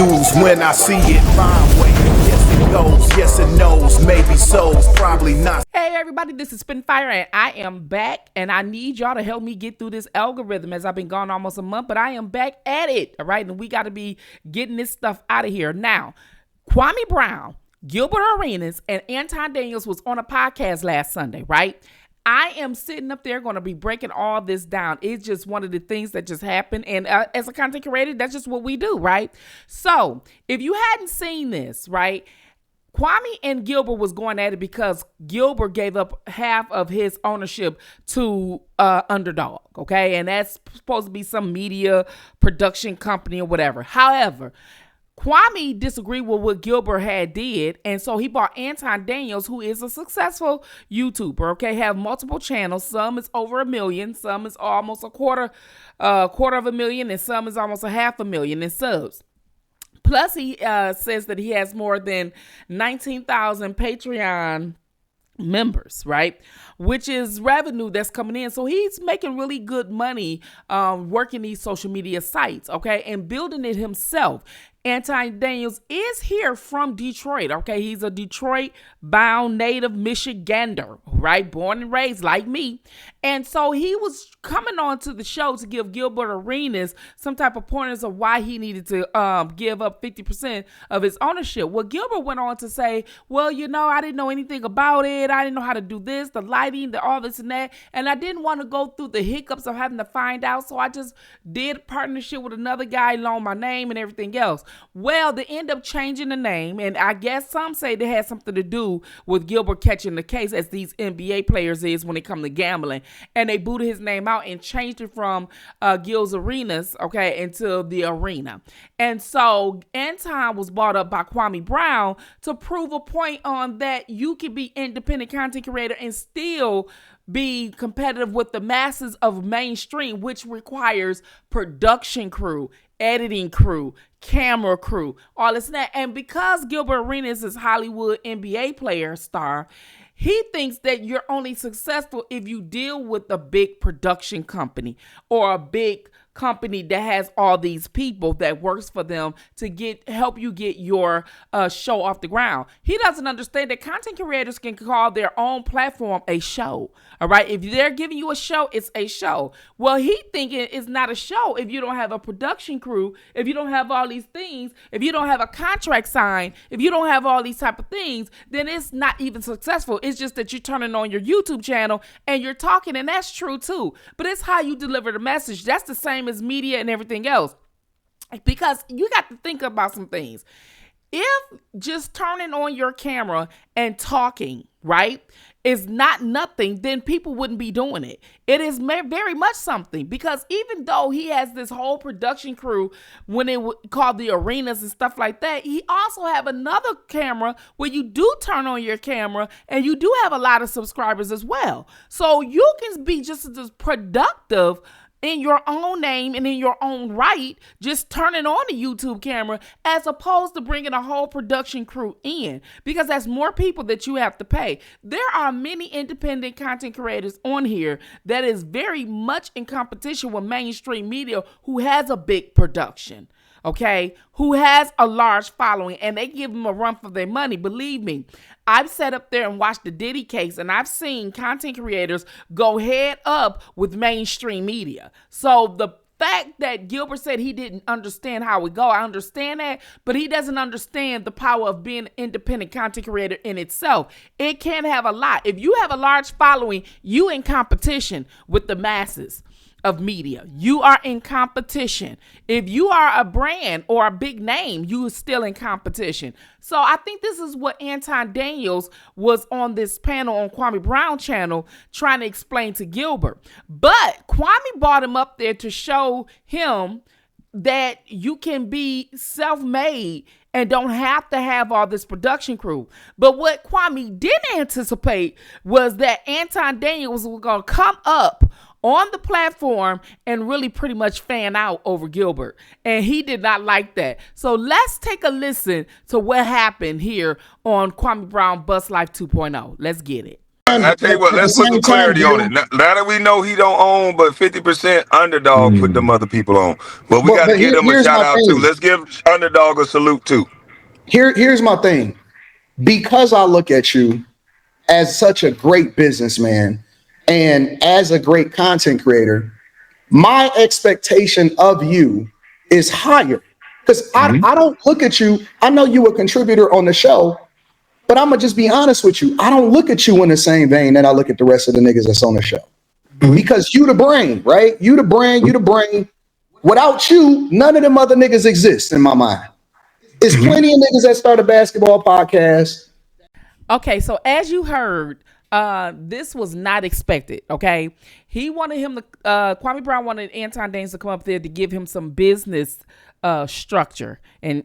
When I see it my way, yes it goes, yes it knows, maybe so's, probably not. Hey everybody, this is Spittin and I am back, and I need y'all to help me get through this algorithm as I've been gone almost a month, but I am back at it, all right? And we got to be getting this stuff out of here. Now, Kwame Brown, Gilbert Arenas, and Anton Daniels was on a podcast last Sunday, right? I am sitting up there going to be breaking all this down. It's just one of the things that just happened. And as a content creator, that's just what we do, right? So if you hadn't seen this, right, Kwame and Gilbert was going at it because Gilbert gave up half of his ownership to Underdog, okay? And that's supposed to be some media production company or whatever. However, Kwame disagreed with what Gilbert had did, and so he bought Anton Daniels, who is a successful YouTuber, okay, have multiple channels. Some is over 1 million, some is almost a quarter of a million, and some is almost 500,000 in subs. Plus, he says that he has more than 19,000 Patreon members, right, which is revenue that's coming in. So he's making really good money working these social media sites, okay, and building it himself. Anton Daniels is here from Detroit, okay? He's a Detroit-bound native Michigander, right? Born and raised like me. And so he was coming on to the show to give Gilbert Arenas some type of pointers of why he needed to give up 50% of his ownership. Well, Gilbert went on to say, well, you know, I didn't know anything about it. I didn't know how to do this, the lighting, all this and that. And I didn't want to go through the hiccups of having to find out. So I just did a partnership with another guy, loaned my name and everything else. Well, they end up changing the name, and I guess some say they had something to do with Gilbert catching the case, as these NBA players is when it comes to gambling, and they booted his name out and changed it from Gil's Arenas, okay, into the Arena. And so Anton was brought up by Kwame Brown to prove a point on that you can be independent content creator and still be competitive with the masses of mainstream, which requires production crew, editing crew, camera crew, all this and that. And because Gilbert Arenas is Hollywood NBA player star, he thinks that you're only successful if you deal with a big production company or a big company that has all these people that works for them to help you get your show off the ground. He doesn't understand that content creators can call their own platform a show. All right. If they're giving you a show, it's a show. Well, he thinking it's not a show if you don't have a production crew, if you don't have all these things, if you don't have a contract signed, if you don't have all these type of things, then it's not even successful. It's just that you're turning on your YouTube channel and you're talking, and that's true too. But it's how you deliver the message. That's the same as media and everything else, because you got to think about some things. If just turning on your camera and talking, right, is not nothing, then people wouldn't be doing it. It is very much something, because even though he has this whole production crew when it called the Arenas and stuff like that, he also have another camera where you do turn on your camera and you do have a lot of subscribers as well. So you can be just as productive in your own name and in your own right, just turning on the YouTube camera, as opposed to bringing a whole production crew in, because that's more people that you have to pay. There are many independent content creators on here that is very much in competition with mainstream media who has a big production, okay, who has a large following, and they give them a run for their money. Believe me, I've sat up there and watched the Diddy case, and I've seen content creators go head up with mainstream media. So the fact that Gilbert said he didn't understand how it go, I understand that, but he doesn't understand the power of being an independent content creator in itself. It can have a lot. If you have a large following, you in competition with the masses of media. You are in competition. If you are a brand or a big name, you are still in competition. So I think this is what Anton Daniels was on this panel on Kwame Brown channel trying to explain to Gilbert. But Kwame brought him up there to show him that you can be self-made and don't have to have all this production crew. But what Kwame didn't anticipate was that Anton Daniels was going to come up on the platform and really pretty much fan out over Gilbert. And he did not like that. So let's take a listen to what happened here on Kwame Brown Bus Life 2.0. Let's get it. I tell you what, let's put some clarity on it. Now that we know he don't own, but 50% Underdog put them other people on. But we got to give them a shout out too. Let's give Underdog a salute too. Here's my thing. Because I look at you as such a great businessman and as a great content creator, my expectation of you is higher. Because I don't look at you. I know you a contributor on the show, but I'm going to just be honest with you. I don't look at you in the same vein that I look at the rest of the niggas that's on the show. Because you the brain, right? You the brain. Without you, none of them other niggas exist in my mind. There's plenty of niggas that start a basketball podcast. Okay, so as you heard, this was not expected, okay? He wanted him to, Kwame Brown wanted Anton Daniels to come up there to give him some business structure and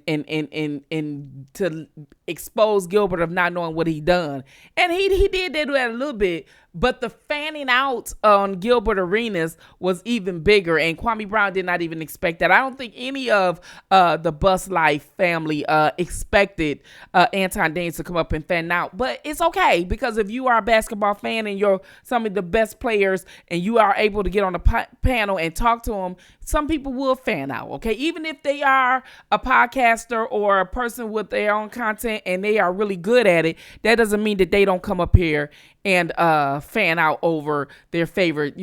to expose Gilbert of not knowing what he done. And he did that a little bit, but the fanning out on Gilbert Arenas was even bigger, and Kwame Brown did not even expect that. I don't think any of the Bus Life family expected Anton Daniels to come up and fan out, but it's okay, because if you are a basketball fan and you're some of the best players and you are able to get on the panel and talk to them, some people will fan out, okay? Even if they are a podcaster or a person with their own content and they are really good at it, that doesn't mean that they don't come up here and fan out over their favorite,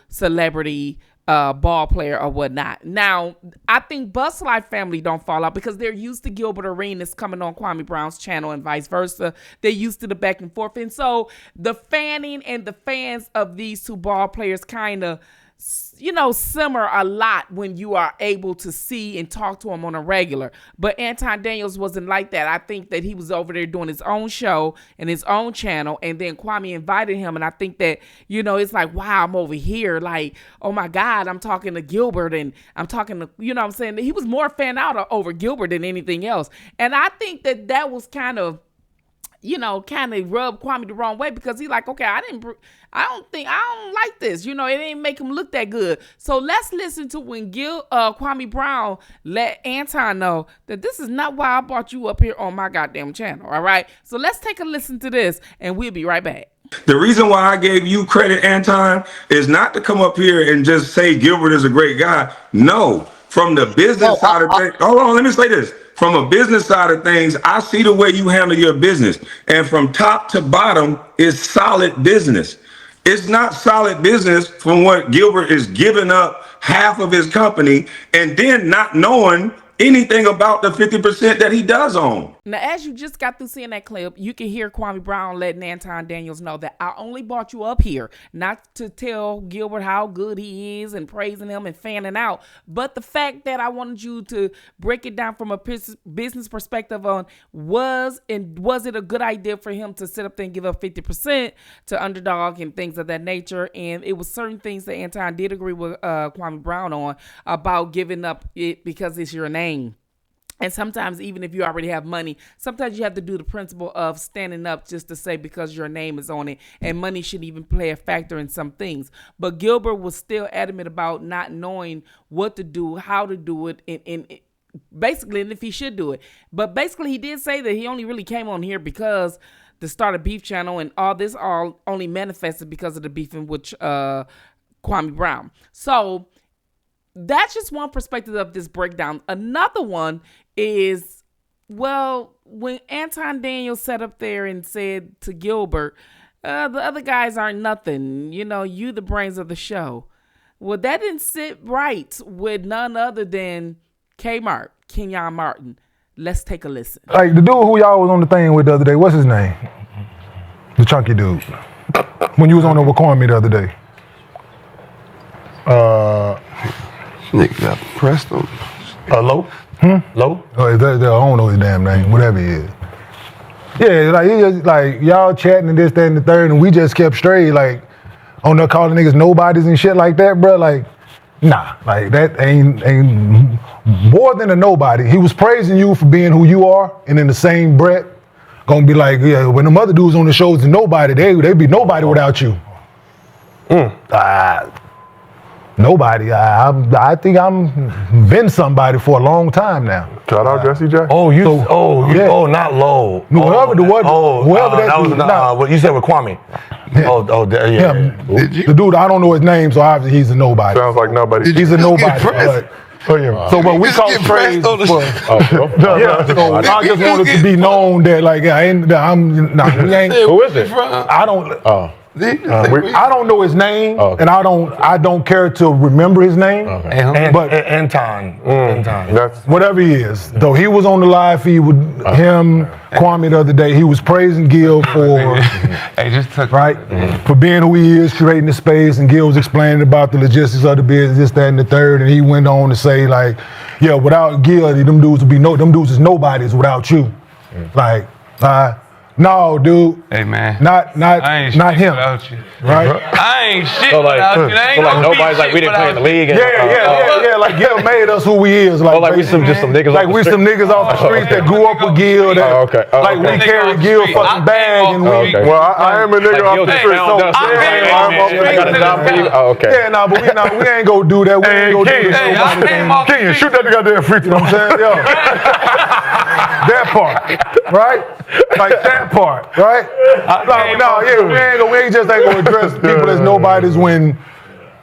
celebrity ball player or whatnot. Now, I think Bus Life family don't fall out because they're used to Gilbert Arenas coming on Kwame Brown's channel and vice versa. They're used to the back and forth. And so the fanning and the fans of these two ball players kind of, simmer a lot when you are able to see and talk to him on a regular. But Anton Daniels wasn't like that. I think that he was over there doing his own show and his own channel, and then Kwame invited him, and I think that, it's like, wow, I'm over here, like, oh my God, I'm talking to Gilbert, and I'm talking to, what I'm saying? He was more fan out over Gilbert than anything else. And I think that was kind of rubbed Kwame the wrong way, because he's like, okay, I don't like this. It didn't make him look that good. So let's listen to when Kwame Brown let Anton know that this is not why I brought you up here on my goddamn channel. All right. So let's take a listen to this and we'll be right back. The reason why I gave you credit, Anton, is not to come up here and just say Gilbert is a great guy. No, from the business side of things. Hold on, let me say this. From a business side of things, I see the way you handle your business. And from top to bottom is solid business. It's not solid business from what Gilbert is giving up half of his company and then not knowing anything about the 50% that he does own. Now, as you just got through seeing that clip, you can hear Kwame Brown letting Anton Daniels know that I only brought you up here not to tell Gilbert how good he is and praising him and fanning out, but the fact that I wanted you to break it down from a business perspective on was it a good idea for him to sit up there and give up 50% to Underdog and things of that nature. And it was certain things that Anton did agree with Kwame Brown on about giving up it because it's your name. And sometimes, even if you already have money, sometimes you have to do the principle of standing up just to say because your name is on it, and money should even play a factor in some things. But Gilbert was still adamant about not knowing what to do, how to do it, and basically, and if he should do it. But basically, he did say that he only really came on here because to start a beef channel, and all this all only manifested because of the beefing with Kwame Brown. So that's just one perspective of this breakdown. Another one is, well, when Anton Daniels sat up there and said to Gilbert, the other guys aren't nothing, you the brains of the show. Well, that didn't sit right with none other than Kenyon Martin. Let's take a listen. Like the dude who y'all was on the thing with the other day, what's his name? The chunky dude. When you was on there with Kwame the other day. Nigga got pressed on. Low? Low? Oh, I don't know his damn name, whatever he is. Yeah, like he just like y'all chatting and this, that, and the third, and we just kept straight, like on there calling niggas nobodies and shit like that, bro. Like, nah, like that ain't more than a nobody. He was praising you for being who you are, and in the same breath, gonna be like, yeah, when the other dudes on the shows and nobody, they be nobody without you. Nobody. I think I'm been somebody for a long time now. Shout out Jesse J. Yeah. Not Low. Whoever that was what you said with Kwame. The dude, I don't know his name, so obviously he's a nobody. Sounds like nobody. He's a nobody. But we call praise for. So I just wanted to be known that like we ain't. Who is it? I don't. I don't know his name, and I don't care to remember his name. But Anton, whatever he is, though he was on the live feed with him, Kwame the other day. He was praising Gil for for being who he is, creating the space, and Gil was explaining about the logistics of the business, this, that, and the third, and he went on to say like, yeah, without Gil, them dudes is nobodies without you, No, dude. Hey man. Not him. Right? I ain't shit without you. So like nobody's like we didn't play in the league. And, yeah. Like Gil made us who he is. Like we some niggas. Like we some niggas off the street that grew up with Gil. Like we carry Gil fucking bag and we. Well, I am a nigga off the street. But we ain't gonna do that. We ain't gonna do that. Kenyon, shoot that nigga out there free throw. You know what I'm saying? Yo. That part, right? Like that part, right? We just ain't gonna address people as nobodies when,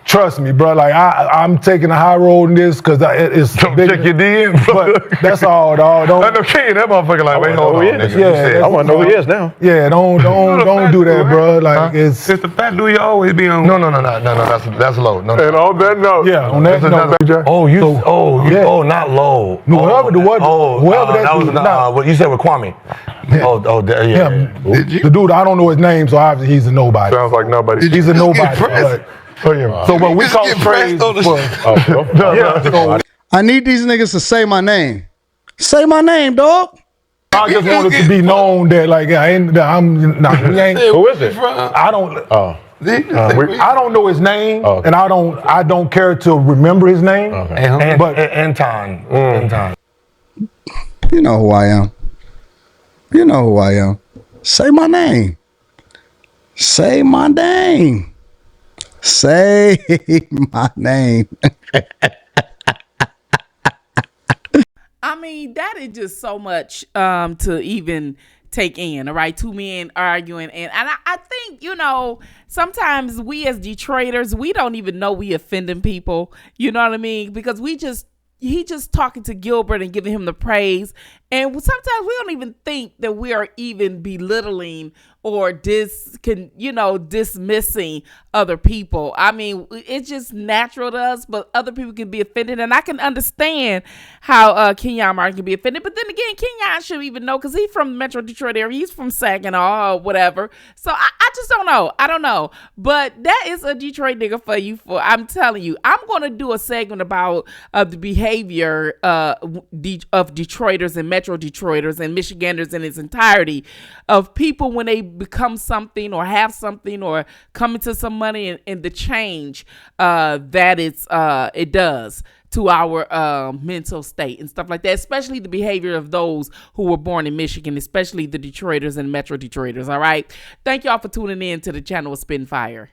trust me, bro. Like I'm taking the high road in this because it's big. Check your DM, but that's all, dog. I know Kenyon, that motherfucker like, wait, hold on. I want to know who he is now. Yeah, don't do that, bro. Like it's the fat Louis always be on. No. That's low. No. And on that note, yeah, on that note. Not low. Whoever that was what you said with Kwame. The dude, I don't know his name, so obviously he's a nobody. Sounds like nobody. He's a nobody. But we call praise for. I need these niggas to say my name. Say my name, dog. I just wanted to be known that like we ain't. Who is it? I don't. I don't know his name, and I don't care to remember his name. But Anton. You know who I am. You know who I am. Say my name. Say my name. Say my name. I mean, that is just so much to even take in, all right? Two men arguing. And I think, sometimes we as Detroiters, we don't even know we offending people. You know what I mean? Because he just talking to Gilbert and giving him the praise. And sometimes we don't even think that we are even belittling or dismissing other people. I mean, it's just natural to us, but other people can be offended. And I can understand how Kenyon Martin can be offended. But then again, Kenyon should even know because he's from the Metro Detroit area. He's from Saginaw or whatever. So I just don't know. I don't know. But that is a Detroit nigga for you. I'm telling you, I'm going to do a segment about the behavior of Detroiters and Metro Detroiters and Michiganders in its entirety of people when they become something or have something or come into some money and the change that it does to our mental state and stuff like that, especially the behavior of those who were born in Michigan, especially the Detroiters and Metro Detroiters. All right. Thank y'all for tuning in to the channel of Spittin' Fire.